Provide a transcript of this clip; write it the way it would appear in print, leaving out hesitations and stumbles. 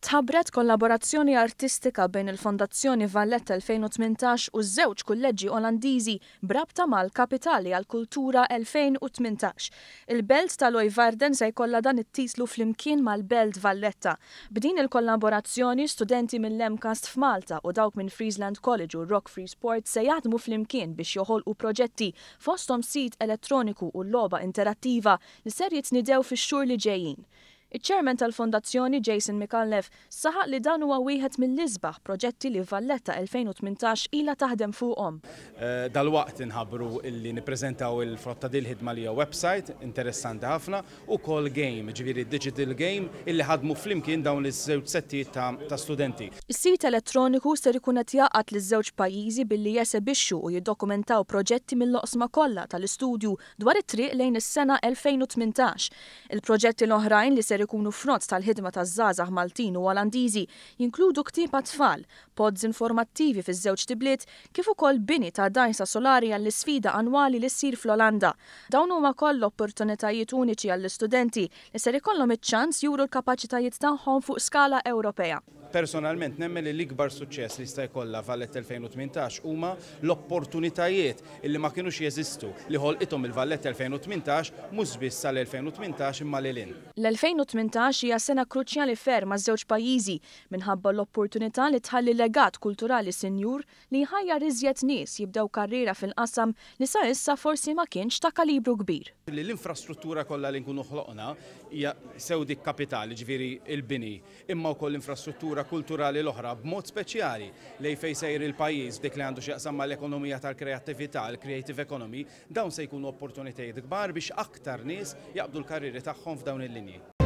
Tħabbret kollaborazzjoni artistika bejn il-Fondazzjoni Valletta 2018 u ż-żewġ kulleġġi Olandiżi brabta mal-Kapitali għall-Kultura 2018. Il-Belt tal-Ojvarden se jkollha dan it-titlu flimkien mal-Belt Valletta. B'din il-kollaborazzjoni studenti mill-Lemcast f'Malta u dawk minn Friesland College u Rock Free Sport se jaħdmu flimkien biex joħolqu proġetti fosthom sit elettroniku u logħba interattiva li ser jitnidew fix-xhur li ġejjin. Iċ-Chairman tal-Fondazzjoni Jason Micallef saħaq li dan huwa wieħed mill-isbaħ proġetti li Valletta 2018 ilha taħdem fuqhom. Dalwaqt inħabbru illi nippreżentaw il-frotta dil-ħidma li website interessanti ħafna u call game, ġifieri digital game illi ħadmu flimkien dawn iż-żewġ settijiet ta' studenti. Is-sit elettroniku ser ikun qed jaqgħad liż-żewġ pajjiżi billi jesebixxu u jiddokumentaw proġetti mill-oqsma kollha tal-istudju dwar it-triq lejn is-sena 2018. Il-proġetti l-oħrajn li ser ikunu frott tal-ħidma taż-żgħażagħ Maltin u Olandiżi jinkludu ktieb għat-tfal, pods informattivi fiż-żewġ tibliet kif ukoll bini ta' dajsa solari għall-isfida annwali li ssir fl-Olanda. Dawn huma koll opportunitajiet uniċi għall-istudenti li ser ikollhom iċ-ċans juru l-kapaċitajiet tagħhom fuq skala Ewropea. Personalment nemmen li l-ikbar suċċess li sta jkollha Valletta 2018 huma l-opportunitajiet illi ma kinux jeżistu li ħolqithom il-Valletta 2018 mhux biss sal-2018 imma lilin. L-2018 hija sena kruċjali ferm maż-żewġ pajjiżi minħabba l-opportunità li tħalli legat kulturali sinjur li jħajjar iżjed nies jibdew karriera fil-qasam li sa issa forsi ma kienx ta' kalibru kbir. L-infrastruttura kollha li nkunu ħloqna hija sew dik kapitali, ġifieri il-bini, imma wkoll infrastruttura kulturali l-oħra b'mod speċjali lejn fejn sejr il-pajjiż dik li għandu x'jaqsam mal-ekonomija tal-kreattività, il-creative economy, dawn se jkunu opportunitajiet kbar biex aktar nies jaqbdu l-karrieri tagħhom f'dawn il-linji.